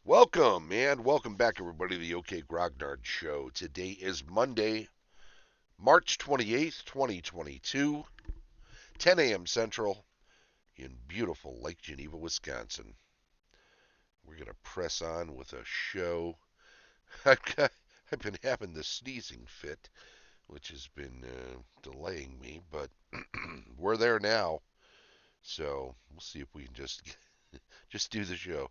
Welcome and welcome back, everybody, to the OK Grognard Show. Today is Monday, March 28th, 2022, 10 a.m. Central in beautiful Lake Geneva, Wisconsin. We're going to press on with a show. I've been having the sneezing fit, which has been delaying me, but we're there now. So we'll see if we can just do the show.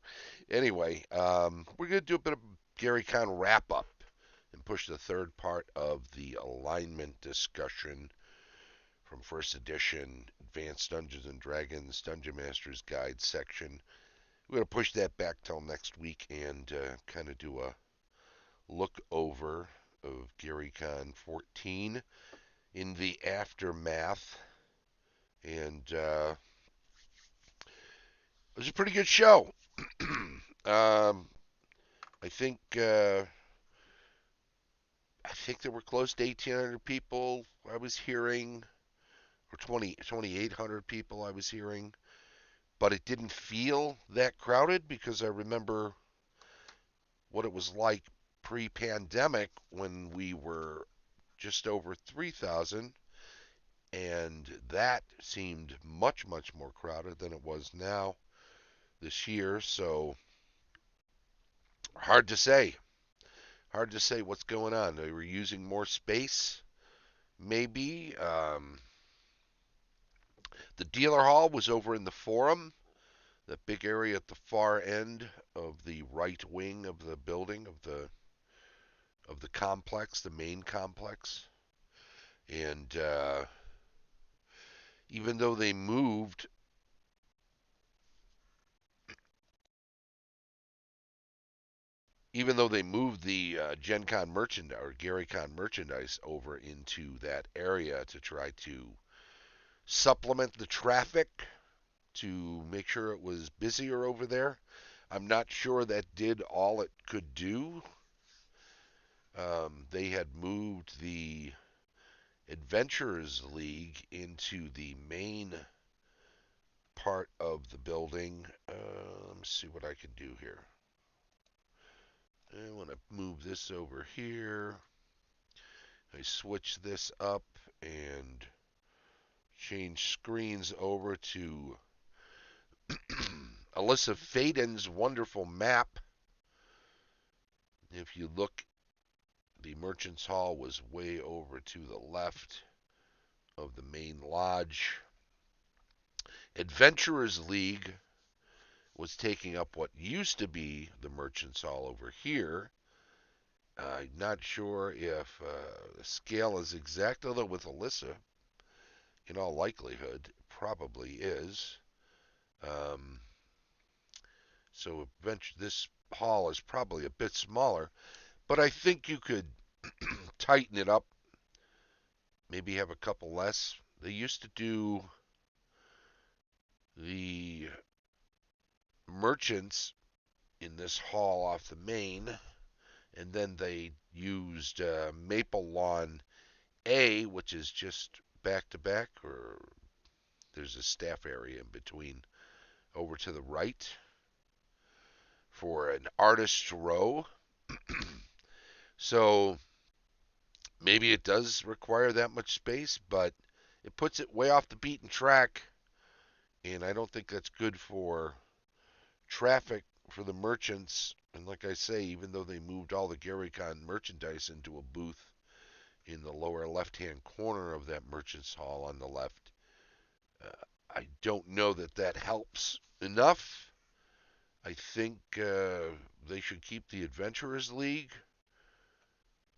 Anyway, we're going to do a bit of Gary Con wrap up and push the third part of the alignment discussion from first edition Advanced Dungeons and Dragons Dungeon Master's Guide section. We're going to push that back till next week and kind of do a look over of Gary Con 14 in the aftermath. And it was a pretty good show. I think I think there were close to 1,800 people I was hearing, or 2,800 people I was hearing, but it didn't feel that crowded because I remember what it was like pre-pandemic when we were just over 3,000, and that seemed much, much more crowded than it was now this year. So hard to say. Hard to say what's going on. They were using more space, maybe. The dealer hall was over in the forum, the big area at the far end of the right wing of the building of the complex, the main complex. And even though they moved, the Gen Con merchandise or Gary Con merchandise over into that area to try to supplement the traffic to make sure it was busier over there. I'm not sure that did all it could do. They had moved the Adventurers League into the main part of the building. Let me see what I can do here. I want to move this over here. I switch this up and change screens over to Alyssa Faden's wonderful map. If you look, the Merchants Hall was way over to the left of the main lodge. Adventurers League was taking up what used to be the Merchants Hall over here. I'm not sure if the scale is exact, although with Alyssa, in all likelihood, it probably is. Um, so this hall is probably a bit smaller, but I think you could tighten it up, maybe have a couple less. They used to do the merchants in this hall off the main, and then they used Maple Lawn A, which is just back to back, or there's a staff area in between, over to the right for an artist's row. So maybe it does require that much space, but it puts it way off the beaten track, and I don't think that's good for traffic for the merchants. And like I say, even though they moved all the GaryCon merchandise into a booth in the lower left-hand corner of that merchants hall on the left, I don't know that that helps enough. I think they should keep the Adventurers League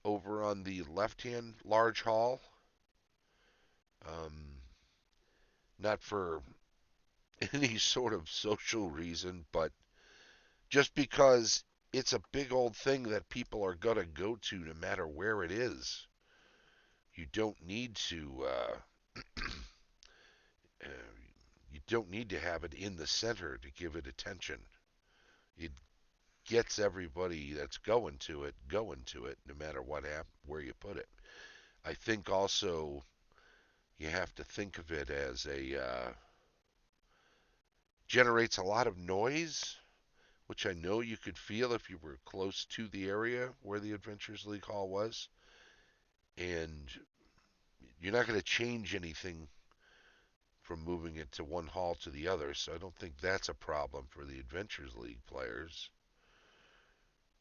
over on the left-hand large hall. Um, not for any sort of social reason, but just because it's a big old thing that people are going to go to no matter where it is. You don't need to uh, you don't need to have it in the center to give it attention. It gets everybody that's going to it no matter where you put it. I think also you have to think of it as a generates a lot of noise which I know you could feel if you were close to the area where the Adventures League Hall was. And you're not going to change anything from moving it to one hall to the other, so I don't think that's a problem for the Adventures League players.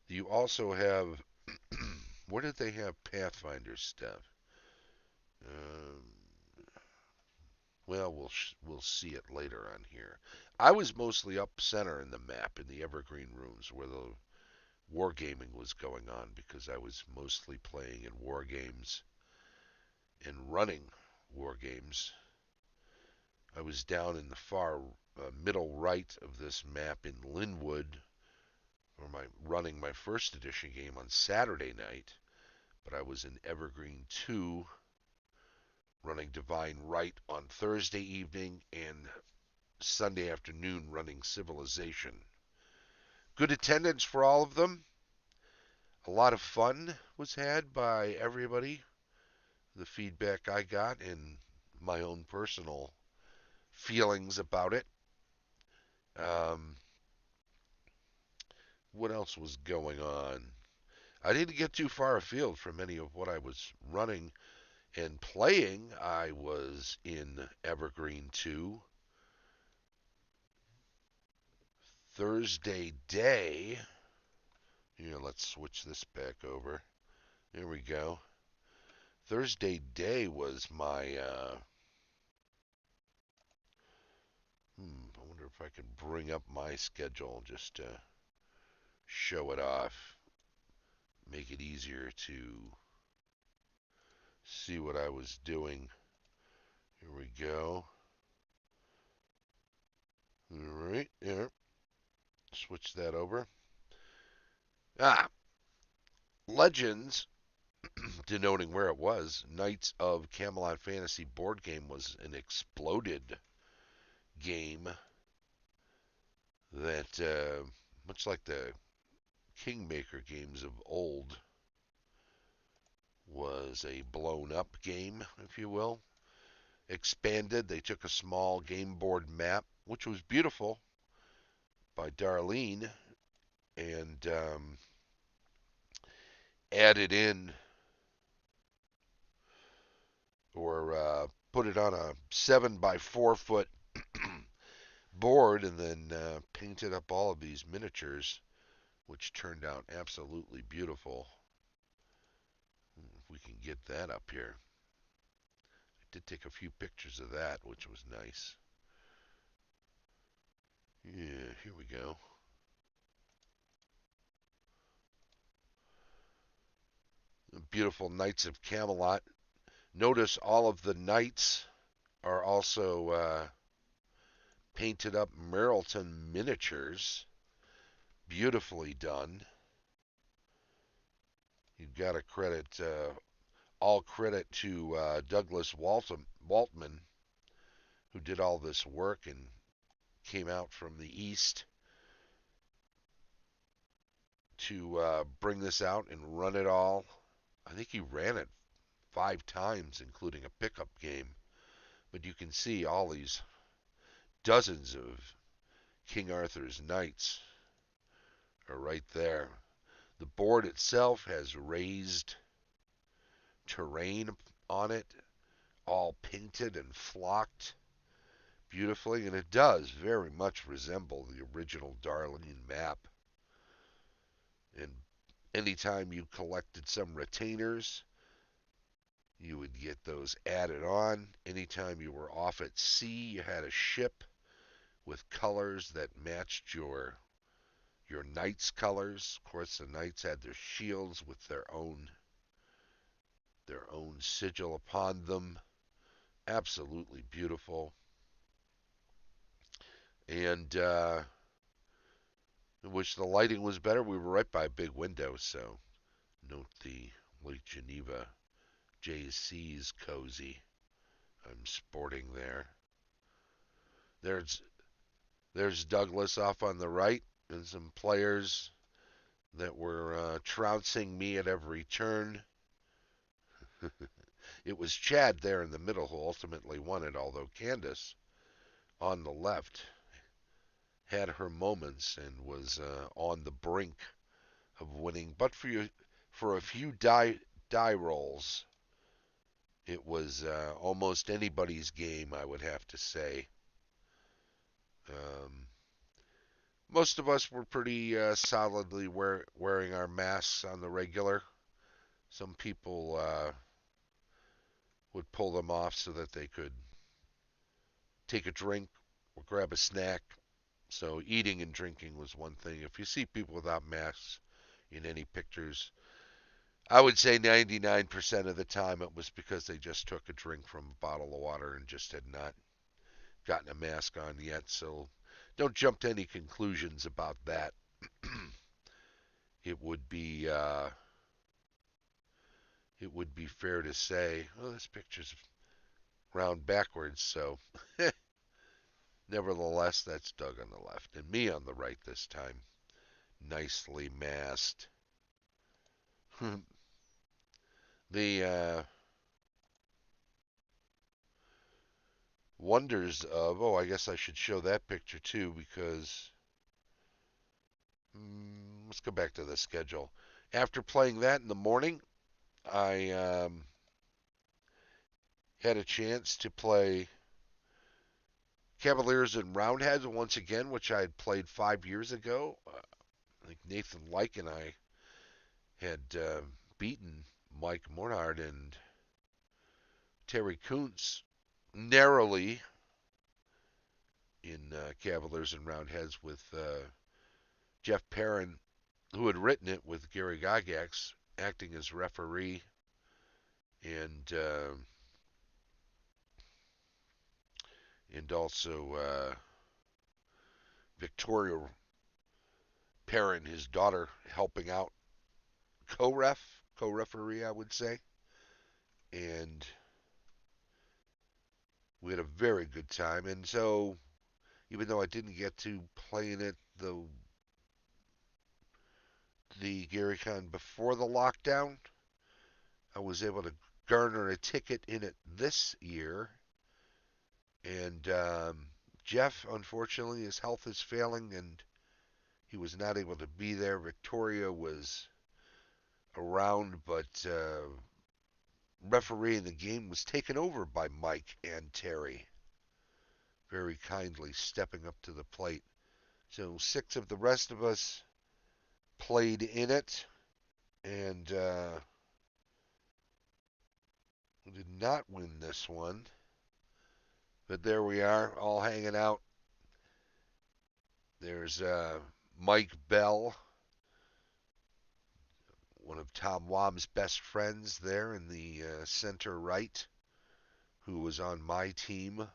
You also have, where did they have Pathfinder stuff? Um, well, we'll see it later on here. I was mostly up center in the map in the Evergreen rooms where the wargaming was going on because I was mostly playing in war games and running war games. I was down in the far middle right of this map in Linwood for running my first edition game on Saturday night, but I was in Evergreen 2 running Divine Right on Thursday evening and Sunday afternoon running Civilization. Good attendance for all of them. A lot of fun was had by everybody. The feedback I got and my own personal feelings about it. Um, what else was going on? I didn't get too far afield from any of what I was running and playing. I was in Evergreen 2 Thursday day. Here, let's switch this back over. There we go. Thursday day was my. I wonder if I can bring up my schedule just to show it off. Make it easier to see what I was doing. Here we go. All right, there. Switch that over. Legends, denoting where it was. Knights of Camelot Fantasy board game was an exploded game that, much like the Kingmaker games of old, was a blown up game, if you will. Expanded. They took a small game board map, which was beautiful, by Darlene, and added in or put it on a 7 by 4 foot board and then painted up all of these miniatures, which turned out absolutely beautiful. If we can get that up here. I did take a few pictures of that, which was nice. Yeah, here we go. Beautiful Knights of Camelot. Notice all of the knights are also painted up Marylton miniatures. Beautifully done. You've got to credit, all credit to Douglas Waltman, who did all this work and came out from the East to bring this out and run it all. I think he ran it 5 times, including a pickup game. But you can see all these dozens of King Arthur's knights are right there. The board itself has raised terrain on it, all painted and flocked beautifully, and it does very much resemble the original Darlene map. And anytime you collected some retainers, you would get those added on. Anytime you were off at sea, you had a ship with colors that matched your knights' colors. Of course, the knights had their shields with their own sigil upon them. Absolutely beautiful. And I wish the lighting was better. We were right by a big window, so note the Lake Geneva JC's cozy I'm sporting there. There's Douglas off on the right and some players that were trouncing me at every turn. It was Chad there in the middle who ultimately won it, although Candace on the left had her moments and was on the brink of winning. But for a few die rolls, it was almost anybody's game, I would have to say. Um, Most of us were pretty solidly wearing our masks on the regular. Some people would pull them off so that they could take a drink or grab a snack. So eating and drinking was one thing. If you see people without masks in any pictures, I would say 99% of the time it was because they just took a drink from a bottle of water and just had not gotten a mask on yet. So don't jump to any conclusions about that. it would be uh, it would be fair to say, oh, this picture's round backwards. So nevertheless, that's Doug on the left and me on the right this time, nicely masked. the wonders of, oh, I guess I should show that picture too because let's go back to the schedule. After playing that in the morning, I had a chance to play Cavaliers and Roundheads once again, which I had played 5 years ago. I think Nathan Lyke and I had beaten Mike Mornard and Terry Kuntz narrowly in Cavaliers and Roundheads with Jeff Perrin, who had written it with Gary Gygax acting as referee, and also Victoria Perrin, his daughter, helping out, co-referee, I would say, and we had a very good time. And so, even though I didn't get to play in it the Gary Con before the lockdown, I was able to garner a ticket in it this year. And Jeff, unfortunately, his health is failing, and he was not able to be there. Victoria was around, but refereeing the game was taken over by Mike and Terry, very kindly stepping up to the plate. So 6 of the rest of us played in it, and we did not win this one. But there we are, all hanging out. There's Mike Bell, one of Tom Wam's best friends there in the center right, who was on my team,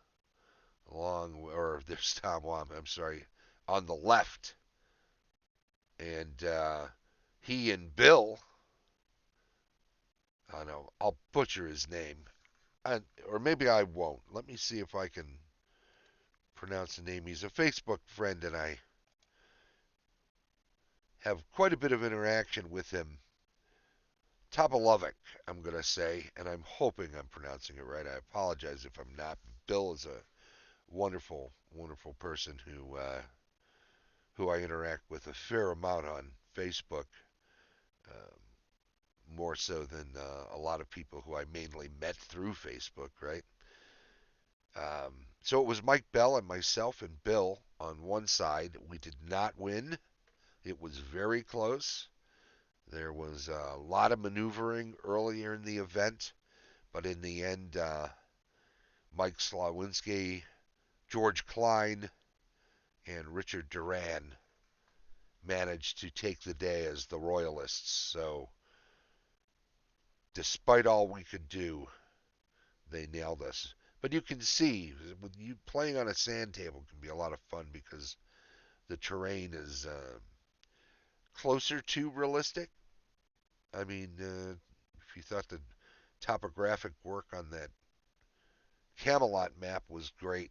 or there's Tom Wam, I'm sorry, on the left. And he and Bill, I know, I'll butcher his name, or maybe I won't. Let me see if I can pronounce the name. He's a Facebook friend, and I have quite a bit of interaction with him. Topolovic, I'm going to say, and I'm hoping I'm pronouncing it right. I apologize if I'm not. Bill is a wonderful, wonderful person who I interact with a fair amount on Facebook, um, more so than a lot of people who I mainly met through Facebook, right? So it was Mike Bell and myself and Bill on one side. We did not win. It was very close. There was a lot of maneuvering earlier in the event, but in the end, Mike Slawinski, George Klein, and Richard Duran managed to take the day as the Royalists. So, despite all we could do, they nailed us. But you can see, with you playing on a sand table can be a lot of fun because the terrain is closer to realistic. I mean, if you thought the topographic work on that Camelot map was great,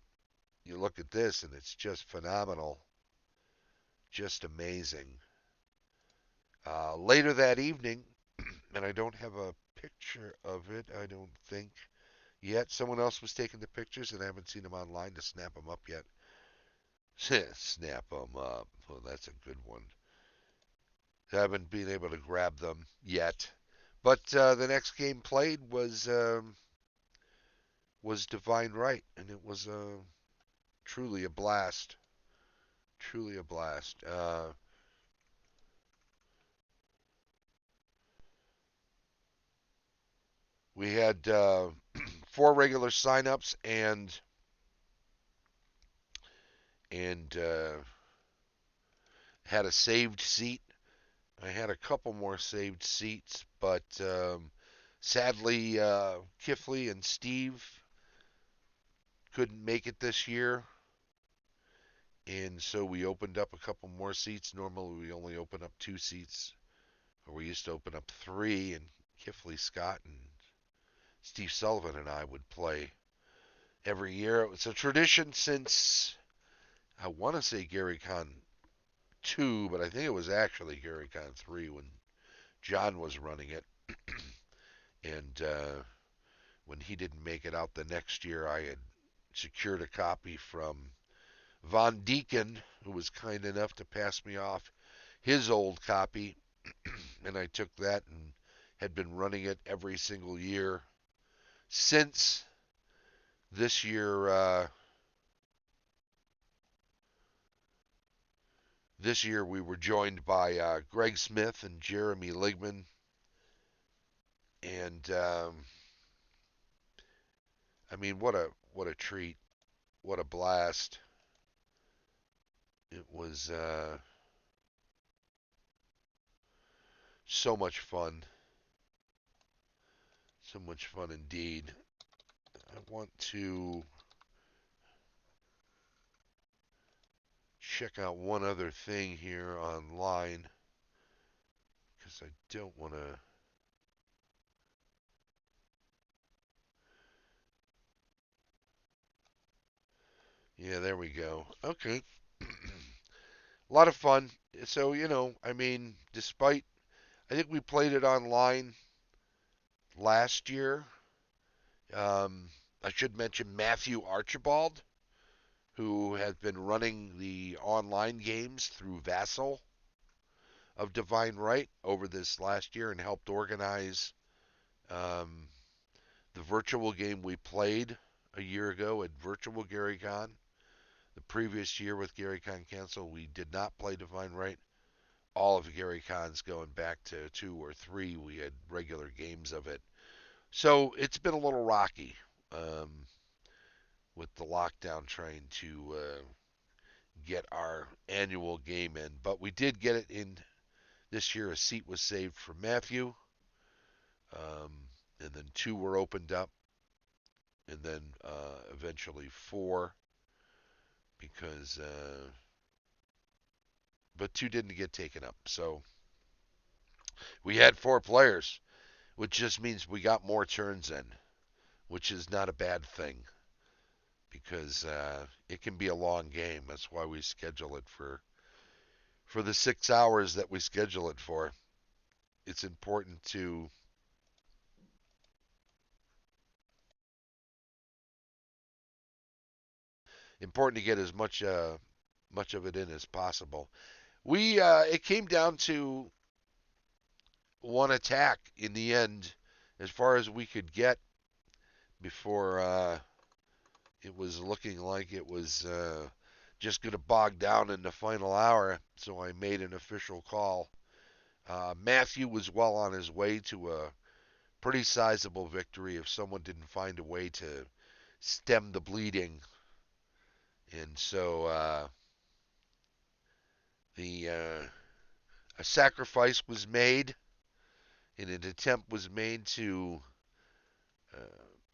you look at this and it's just phenomenal, just amazing. Later that evening, and I don't have a picture of it, I don't think yet. Someone else was taking the pictures, and I haven't seen them online to snap them up yet. Snap them up. Well, that's a good one. I haven't been able to grab them yet. But the next game played was Divine Right, and it was truly a blast. Truly a blast. We had 4 regular signups and had a saved seat. I had a couple more saved seats, but sadly, Kifley and Steve couldn't make it this year, and so we opened up a couple more seats. Normally, we only open up 2 seats, or we used to open up 3, and Kifley, Scott, and Steve Sullivan and I would play every year. It was a tradition since I want to say Gary Con 2, but I think it was actually Gary Con 3 when John was running it. And when he didn't make it out the next year, I had secured a copy from Von Deacon, who was kind enough to pass me off his old copy, and I took that and had been running it every single year since this year. This year we were joined by Greg Smith and Jeremy Ligman, and I mean, what a treat, what a blast! It was so much fun, so much fun indeed. I want to check out one other thing here online because I don't want to. Yeah, there we go. Okay. A lot of fun. So, I mean, despite, I think we played it online last year. Um, I should mention Matthew Archibald, who has been running the online games through Vassal of Divine Right over this last year and helped organize um, the virtual game we played a year ago at Virtual Gary Con. The previous year with Gary Con canceled, we did not play Divine Right. All of Gary Con's going back to 2 or 3, we had regular games of it. So it's been a little rocky with the lockdown trying to get our annual game in. But we did get it in this year. A seat was saved for Matthew, um, and then 2 were opened up, and then eventually 4 because, but 2 didn't get taken up. So we had 4 players, which just means we got more turns in, which is not a bad thing because it can be a long game. That's why we schedule it for the 6 hours that we schedule it for. It's important to get as much of it in as possible. We it came down to one attack in the end, as far as we could get before it was looking like it was just going to bog down in the final hour. So I made an official call. Matthew was well on his way to a pretty sizable victory if someone didn't find a way to stem the bleeding. And so the a sacrifice was made, and an attempt was made to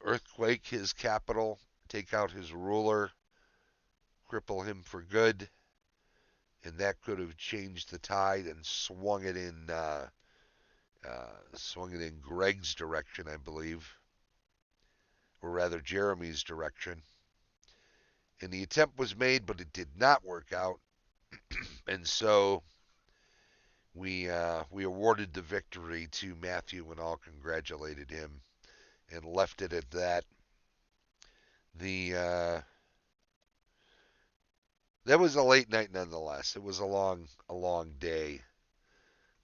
earthquake his capital, take out his ruler, cripple him for good, and that could have changed the tide and swung it in Greg's direction, I believe, or rather Jeremy's direction. And the attempt was made, but it did not work out, and so we awarded the victory to Matthew and all congratulated him and left it at that. The That was a late night nonetheless. It was a long day.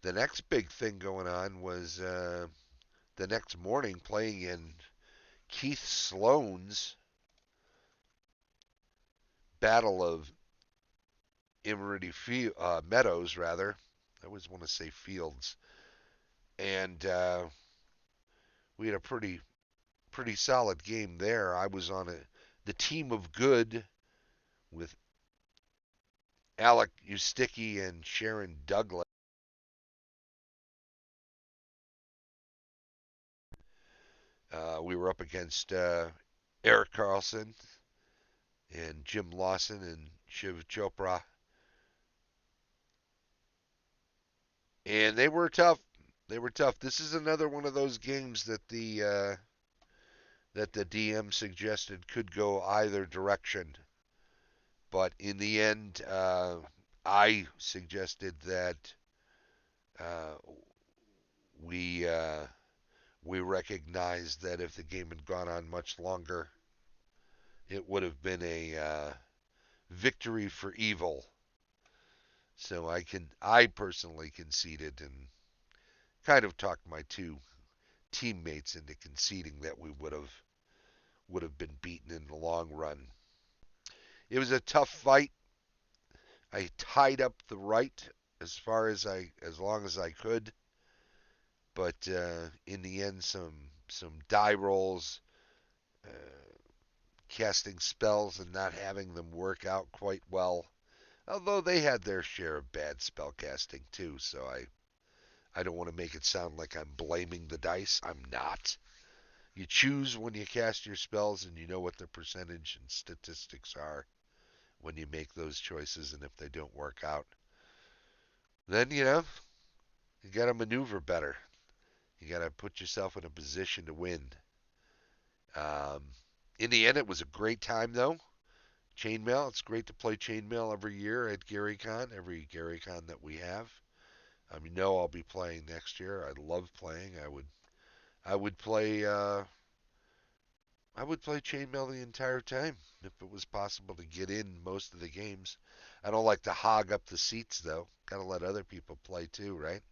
The next big thing going on was the next morning playing in Keith Sloan's Battle of Meadows, rather. I always want to say Fields, and we had a pretty solid game there. I was on the team of good with Alec Usticki and Sharon Douglas. We were up against Eric Carlson and Jim Lawson and Shiv Chopra, and they were tough. They were tough. This is another one of those games that the DM suggested could go either direction, but in the end, I suggested that uh, we we recognized that if the game had gone on much longer, it would have been a victory for evil. So I personally conceded and kind of talked my two teammates into conceding that we would have been beaten in the long run. It was a tough fight. I tied up the right as long as I could, but in the end, some die rolls, uh, casting spells, and not having them work out quite well. Although they had their share of bad spell casting too, so I don't want to make it sound like I'm blaming the dice. I'm not. You choose when you cast your spells, and you know what the percentage and statistics are when you make those choices, and if they don't work out, then you got to maneuver better. You got to put yourself in a position to win. Um, in the end, it was a great time though. Chainmail, it's great to play chainmail every year at Gary Con, every Gary Con that we have. You know I'll be playing next year. I love playing. I would play I would play chainmail the entire time if it was possible to get in most of the games. I don't like to hog up the seats though. Got to let other people play too, right?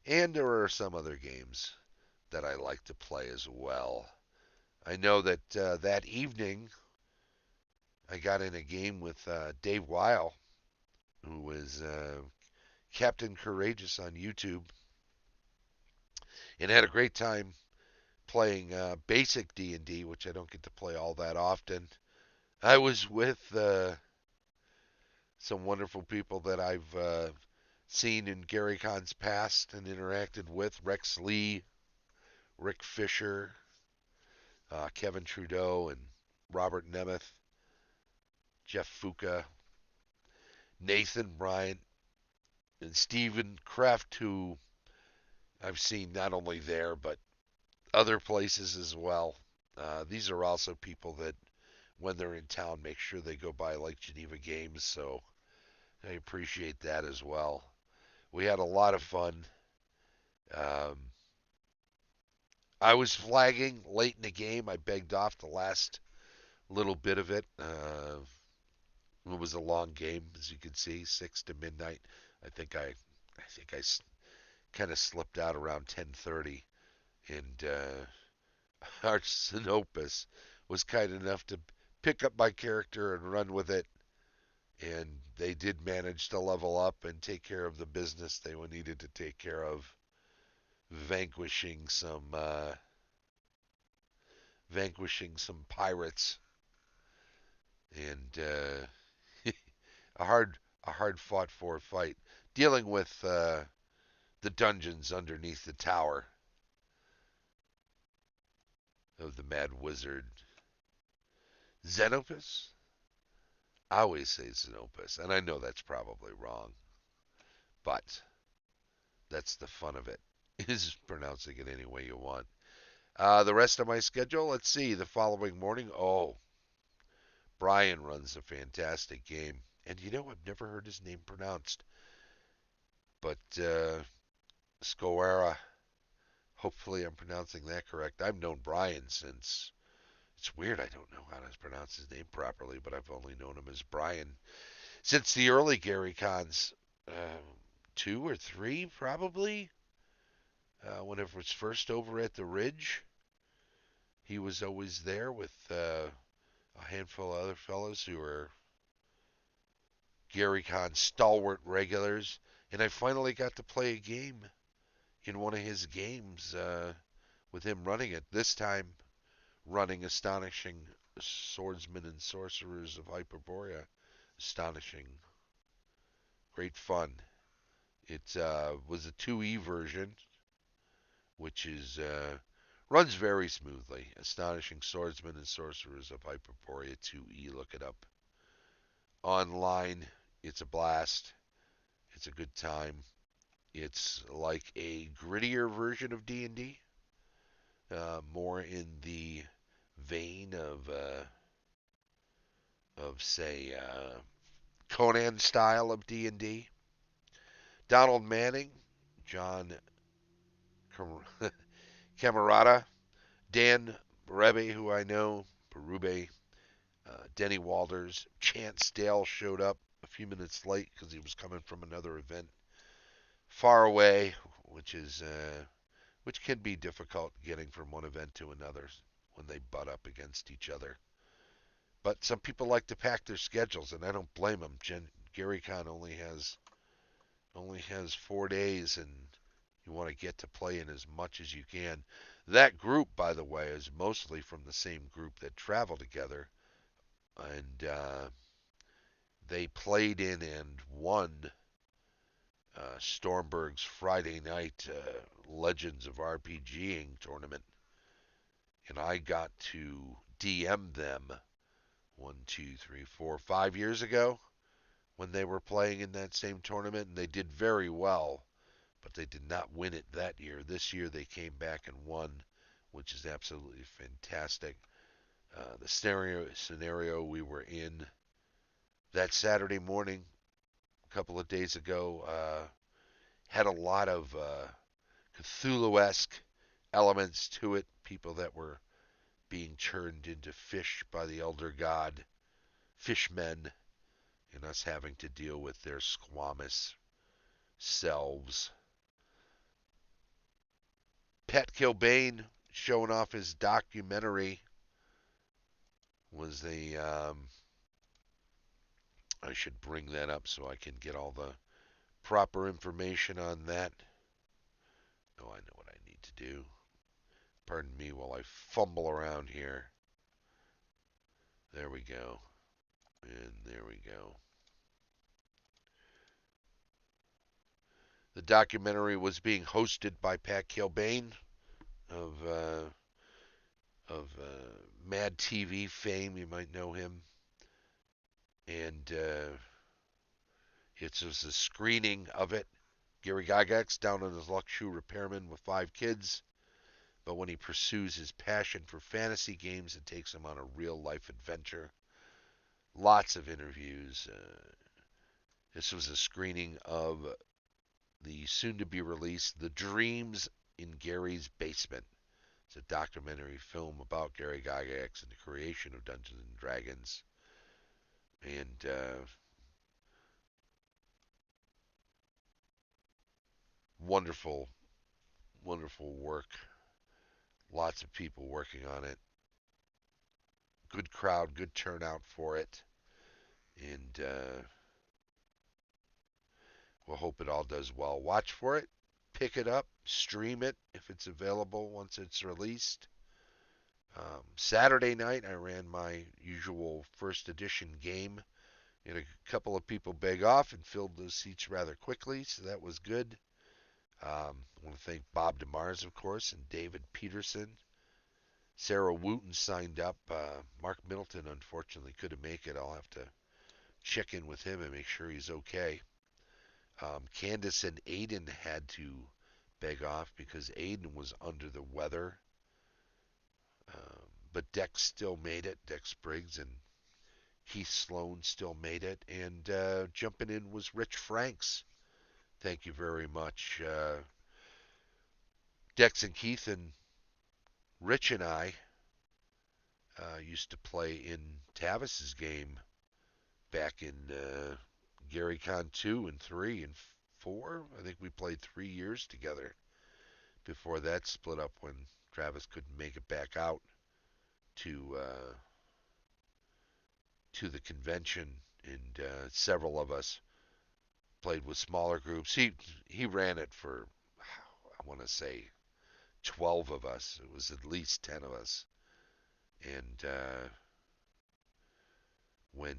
And there are some other games that I like to play as well. I know that that evening I got in a game with Dave Weil, who was Captain Courageous on YouTube, and had a great time playing basic D&D, which I don't get to play all that often. I was with some wonderful people that I've seen in Gary Con's past and interacted with: Rex Lee, Rick Fisher, Kevin Trudeau, and Robert Nemeth, Jeff Fuca, Nathan Bryant, and Stephen Kraft, who I've seen not only there but other places as well. These are also people that, when they're in town, make sure they go by Lake Geneva games, so I appreciate that as well. We had a lot of fun. Um, I was flagging late in the game. I begged off the last little bit of it. It was a long game, as you can see, 6 to midnight. I think I kind of slipped out around 10:30, and our Sinopus was kind enough to pick up my character and run with it, and they did manage to level up and take care of the business they needed to take care of, vanquishing some pirates, and a hard fought for fight, dealing with the dungeons underneath the tower of the Mad Wizard Xenopus. I always say Xenopus, and I know that's probably wrong, but that's the fun of it, is pronouncing it any way you want. The rest of my schedule, let's see. The following morning, Brian runs a fantastic game. And I've never heard his name pronounced, but Scoera, hopefully I'm pronouncing that correct. I've known Brian since It's weird. I don't know how to pronounce his name properly, but I've only known him as Brian since the early Gary Cons, two or three probably. When it was first over at the Ridge, he was always there with a handful of other fellows who were Gary Con stalwart regulars. And I finally got to play a game in one of his games with him running it. This time, running Astonishing Swordsmen and Sorcerers of Hyperborea. Astonishing. Great fun. It was a 2E version, which is runs very smoothly. Astonishing Swordsmen and Sorcerers of Hyperborea 2E. Look it up online. It's a blast. It's a good time. It's like a grittier version of D&D, more in the vein of say Conan style of D&D. Donald Manning, John Camarata, Dan Berube, who I know, Berube, Denny Walters, Chance Dale showed up a few minutes late because he was coming from another event far away, which can be difficult getting from one event to another when they butt up against each other. But some people like to pack their schedules, and I don't blame them. Gary Con only has 4 days, and you want to get to play in as much as you can. That group, by the way, is mostly from the same group that travel together, and they played in and won Stormberg's Friday night Legends of RPGing tournament, and I got to DM them 5 years ago when they were playing in that same tournament, and they did very well, but they did not win it that year. This year they came back and won, which is absolutely fantastic. The scenario we were in that Saturday morning, a couple of days ago, had a lot of Cthulhu-esque elements to it. People that were being turned into fish by the elder god, fishmen, and us having to deal with their squamous selves. Pat Kilbane showing off his documentary was the I should bring that up so I can get all the proper information on that. Oh, I know what I need to do. Pardon me while I fumble around here. There we go. And there we go. The documentary was being hosted by Pat Kilbane of Mad TV fame. You might know him. And it's just a screening of it. Gary Gygax down on his luck shoe repairman with 5 kids. But when he pursues his passion for fantasy games, it takes him on a real life adventure. Lots of interviews. This was a screening of the soon-to-be released The Dreams in Gary's Basement. It's a documentary film about Gary Gygax and the creation of Dungeons and Dragons. And wonderful, wonderful work. Lots of people working on it. Good crowd, good turnout for it. And we'll hope it all does well. Watch for it. Pick it up. Stream it if it's available once it's released. Saturday night, I ran my usual first edition game, and a couple of people beg off and filled those seats rather quickly, so that was good. I want to thank Bob DeMars, of course, and David Peterson. Sarah Wooten signed up. Mark Middleton, unfortunately, couldn't make it. I'll have to check in with him and make sure he's okay. Candace and Aiden had to beg off because Aiden was under the weather. But Dex still made it. Dex Briggs and Keith Sloan still made it. And jumping in was Rich Franks. Thank you very much. Dex and Keith and Rich and I Used to play in Tavis's game back in Gary Con 2 and 3 and 4. I think we played 3 years together before that split up when Travis couldn't make it back out to the convention, and several of us played with smaller groups. He ran it for, I want to say, 12 of us. It was at least 10 of us, and when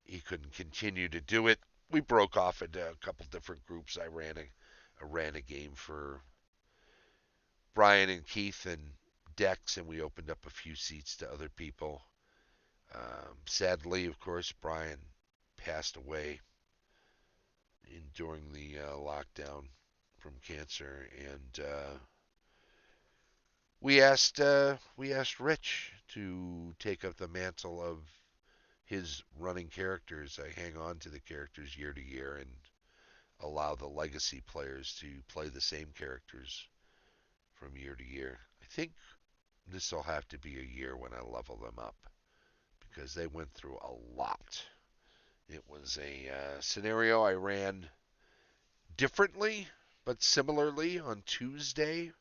he couldn't continue to do it, we broke off into a couple different groups. I ran a game for Brian and Keith and Dex, and we opened up a few seats to other people. Sadly, of course, Brian passed away during the lockdown from cancer, and we asked Rich to take up the mantle of his running characters. I hang on to the characters year to year and allow the legacy players to play the same characters from year to year. I think this will have to be a year when I level them up because they went through a lot. It was a scenario I ran differently but similarly on Tuesday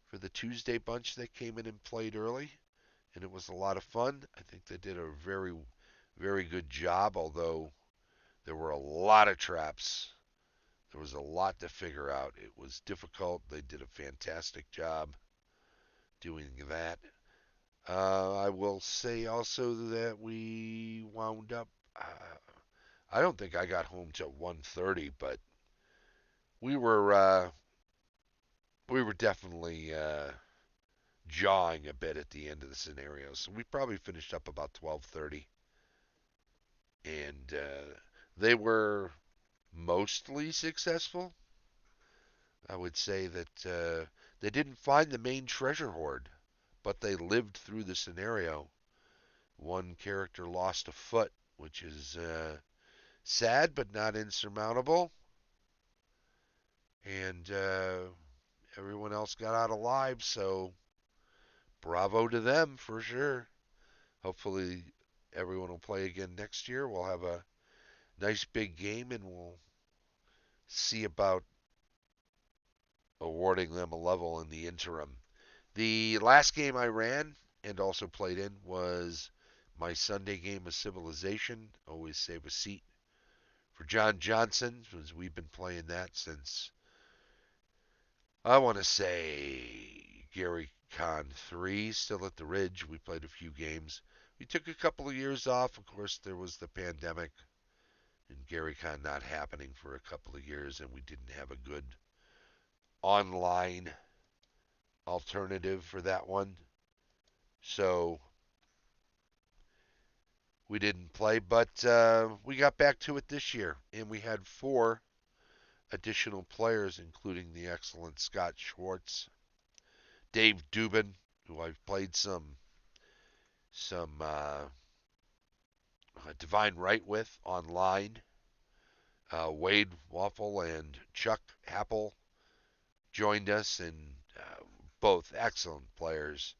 for the Tuesday bunch that came in and played early, and it was a lot of fun. I think they did a very, very good job, although there were a lot of traps. There was a lot to figure out. It was difficult. They did a fantastic job doing that. I will say also that we wound up. I don't think I got home till 1:30, but we were uh, we were definitely jawing a bit at the end of the scenario. So we probably finished up about 12:30, and they were mostly successful. I would say that they didn't find the main treasure hoard, but they lived through the scenario. One character lost a foot, which is sad but not insurmountable, and everyone else got out alive. So bravo to them for sure. Hopefully, everyone will play again next year. We'll have a nice big game, and we'll see about awarding them a level in the interim. The last game I ran and also played in was my Sunday game of Civilization. Always save a seat for John Johnson, because we've been playing that since, I want to say, Gary Con 3, still at the Ridge. We played a few games. We took a couple of years off. Of course, there was the pandemic and Gary Con not happening for a couple of years, and we didn't have a good online alternative for that one. So we didn't play, but we got back to it this year, and we had 4 additional players, including the excellent Scott Schwartz, Dave Dubin, who I've played some Divine Right with online, Wade Waffle and Chuck Apple joined us, and both excellent players.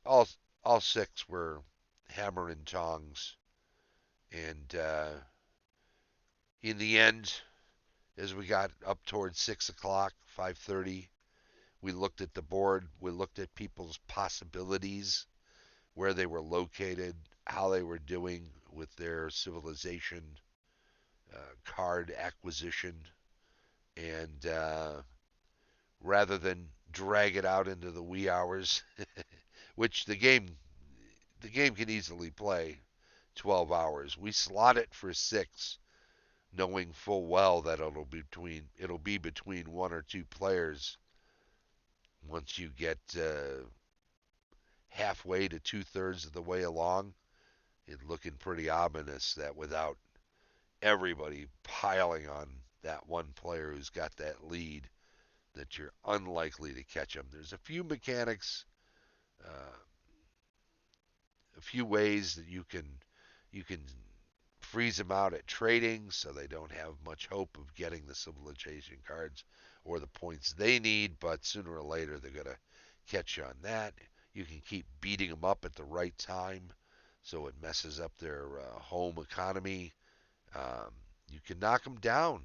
All all 6 were hammer and tongs, and in the end, as we got up towards 6 o'clock, 5:30, we looked at the board. We looked at people's possibilities, where they were located, how they were doing with their civilization card acquisition, and rather than drag it out into the wee hours, which the game can easily play 12 hours. We slot it for 6, knowing full well that it'll be between 1 or 2 players once you get halfway to 2/3 of the way along. It's looking pretty ominous that without everybody piling on that one player who's got that lead, that you're unlikely to catch them. There's a few mechanics, uh, a few ways that you can freeze them out at trading, so they don't have much hope of getting the civilization cards or the points they need. But sooner or later, they're gonna catch you on that. You can keep beating them up at the right time so it messes up their home economy. Um, you can knock them down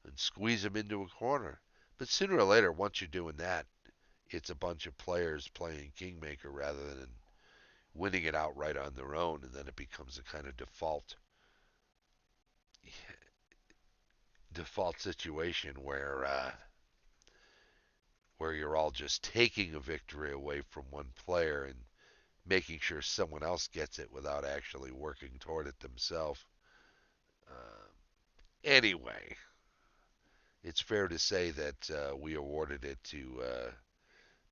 and squeeze them into a corner. But sooner or later, once you're doing that, it's a bunch of players playing Kingmaker rather than winning it outright on their own, and then it becomes a kind of default situation where you're all just taking a victory away from one player and making sure someone else gets it without actually working toward it themselves. Uh, anyway, it's fair to say that we awarded it to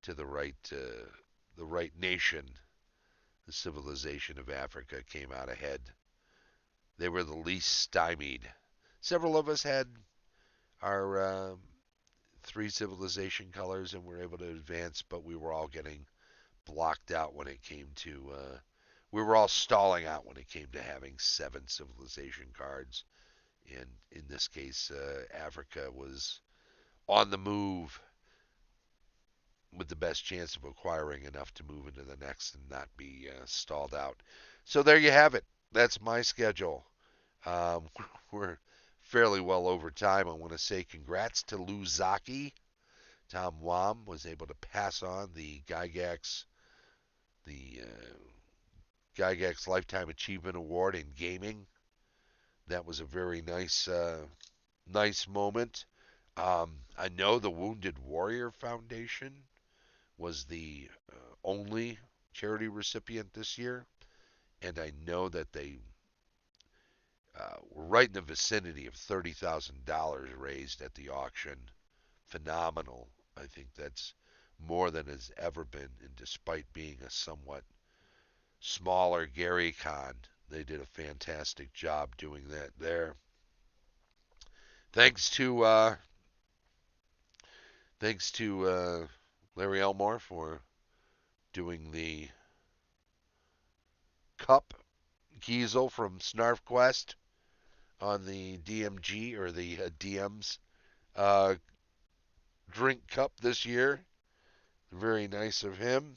the right nation. The civilization of Africa came out ahead. They were the least stymied. Several of us had our three civilization colors and were able to advance, but we were all getting blocked out when it came to. We were all stalling out when it came to having 7 civilization cards. And in this case, Africa was on the move with the best chance of acquiring enough to move into the next and not be stalled out. So there you have it. That's my schedule. Um, we're fairly well over time. I want to say congrats to Lou Zaki. Tom Wam was able to pass on the Gygax Lifetime Achievement Award in gaming. That was a very nice moment. I know the Wounded Warrior Foundation was the only charity recipient this year, and I know that they were right in the vicinity of $30,000 raised at the auction. Phenomenal. I think that's more than has ever been, and despite being a somewhat smaller Gary Con, they did a fantastic job doing that there. Thanks to Larry Elmore for doing the cup Kiesel from Snarf Quest on the DMG or the DM's uh, drink cup this year. Very nice of him.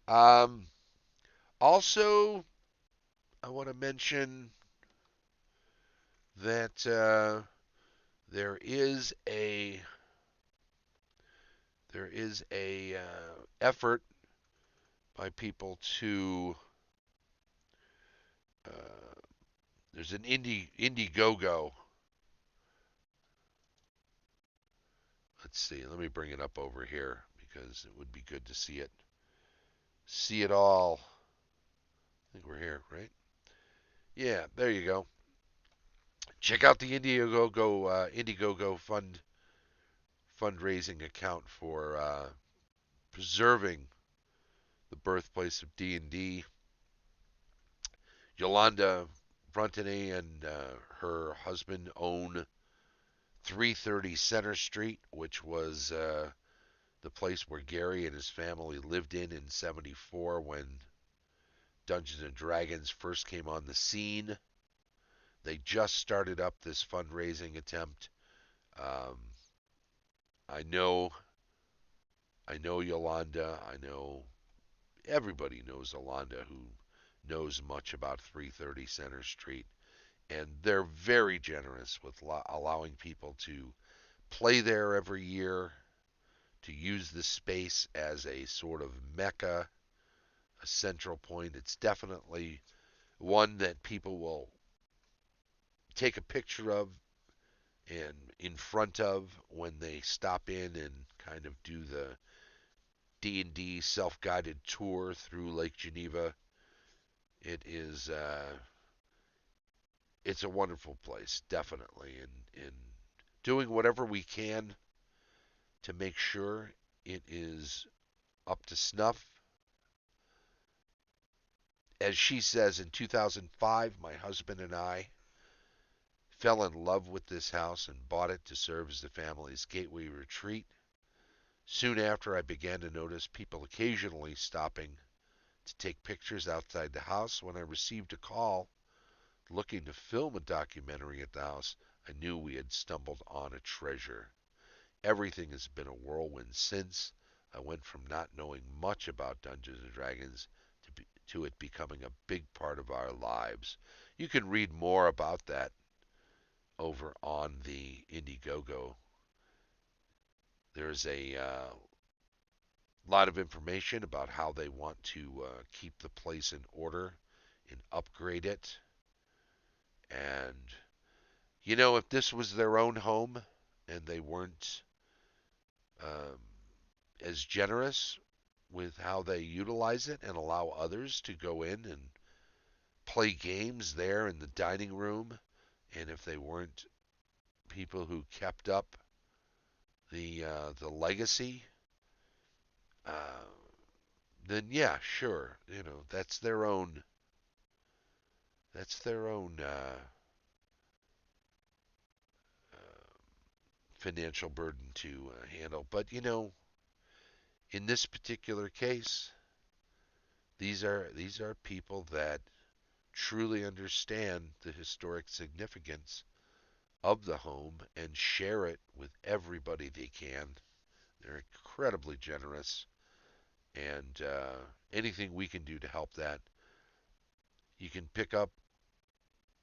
Um, Also, I want to mention that there is a effort by people to uh, there's an Indiegogo. Let's see. Let me bring it up over here because it would be good to see it all. I think we're here, right? Yeah, there you go. Check out the Indiegogo fundraising account for preserving the birthplace of D&D. Yolanda Frontini and her husband own 330 Center Street, which was the place where Gary and his family lived in '74 when Dungeons and Dragons first came on the scene. They just started up this fundraising attempt. Um, I know, I know Yolanda. I know everybody knows Yolanda who knows much about 330 Center Street, and they're very generous with allowing people to play there every year, to use the space as a sort of mecca, a central point. It's definitely one that people will take a picture of and in front of when they stop in and kind of do the D&D self-guided tour through Lake Geneva. It is it's a wonderful place, definitely, and doing whatever we can to make sure it is up to snuff. As she says, in 2005, my husband and I fell in love with this house and bought it to serve as the family's gateway retreat. Soon after, I began to notice people occasionally stopping to take pictures outside the house. When I received a call looking to film a documentary at the house, I knew we had stumbled on a treasure. Everything has been a whirlwind since. I went from not knowing much about Dungeons and Dragons to it becoming a big part of our lives. You can read more about that over on the Indiegogo. There's a lot of information about how they want to keep the place in order and upgrade it. And, if this was their own home and they weren't um, as generous with how they utilize it and allow others to go in and play games there in the dining room, and if they weren't people who kept up the legacy, uh, then yeah, sure, that's their own uh, financial burden to handle. But in this particular case, these are people that truly understand the historic significance of the home and share it with everybody they can. They're incredibly generous, and anything we can do to help that. You can pick up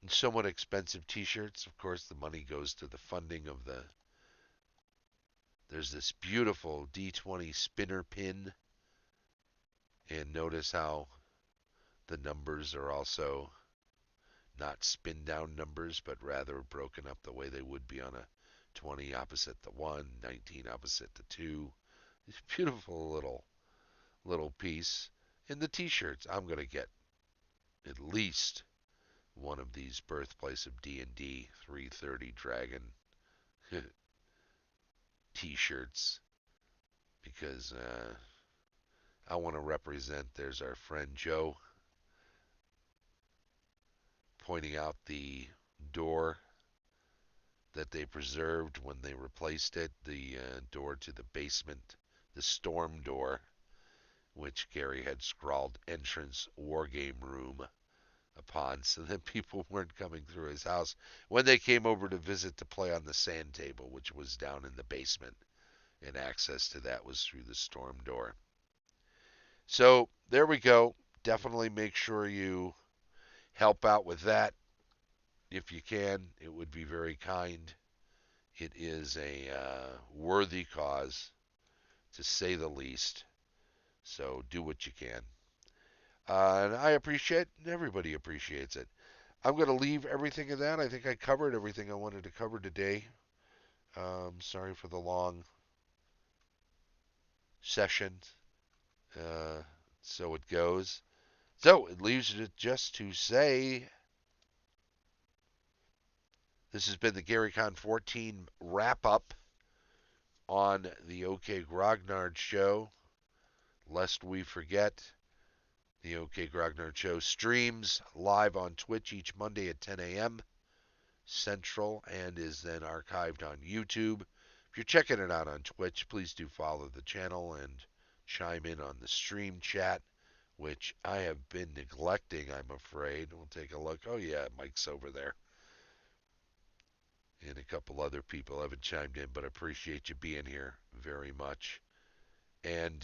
somewhat expensive T-shirts. Of course, the money goes to the funding of the. There's this beautiful D20 spinner pin, and notice how the numbers are also not spin down numbers, but rather broken up the way they would be on a 20 opposite the 1, 19 opposite the 2. It's a beautiful little piece. In the T-shirts, I'm going to get at least one of these Birthplace of D&D 330 Dragon T-shirts because I want to represent. There's our friend Joe pointing out the door that they preserved when they replaced it, the door to the basement, the storm door, which Gary had scrawled entrance wargame room upon so that people weren't coming through his house when they came over to visit to play on the sand table, which was down in the basement, and access to that was through the storm door. So there we go. Definitely make sure you help out with that if you can. It would be very kind. It is a worthy cause, to say the least. So do what you can. And I appreciate it, and everybody appreciates it. I'm going to leave everything in that. I think I covered everything I wanted to cover today. Sorry for the long session. Uh, so it goes. So it leaves it just to say this has been the Gary Con 14 wrap up on the OK Grognard Show. Lest we forget, the OK Grognard Show streams live on Twitch each Monday at 10 a.m. Central and is then archived on YouTube. If you're checking it out on Twitch, please do follow the channel and chime in on the stream chat, which I have been neglecting, I'm afraid. We'll take a look. Oh, yeah, Mike's over there. And a couple other people haven't chimed in, but appreciate you being here very much. And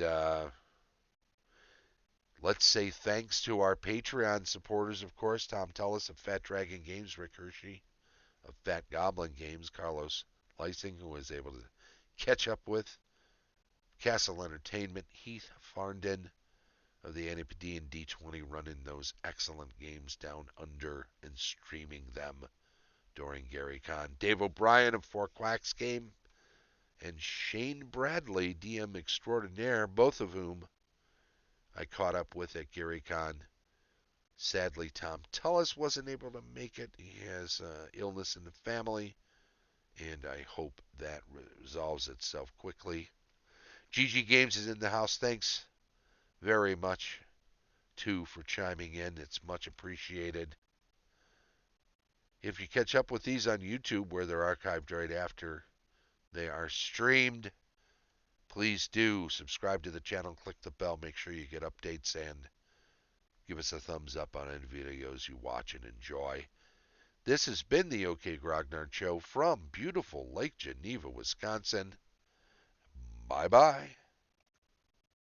let's say thanks to our Patreon supporters, of course, Tom Tullis of Fat Dragon Games, Rick Hershey of Fat Goblin Games, Carlos Lysing, who was able to catch up with, Castle Entertainment, Heath Farndon of the NPD and D20, running those excellent games down under and streaming them during Gary Con, Dave O'Brien of Quacks Game, and Shane Bradley, DM extraordinaire, both of whom I caught up with at Gary Con. Sadly, Tom Tullis wasn't able to make it. He has illness in the family, and I hope that resolves itself quickly. GG Games is in the house. Thanks very much, too, for chiming in. It's much appreciated. If you catch up with these on YouTube, where they're archived right after they are streamed, please do subscribe to the channel, click the bell, make sure you get updates, and give us a thumbs up on any videos you watch and enjoy. This has been the OK Grognard Show from beautiful Lake Geneva, Wisconsin. Bye-bye.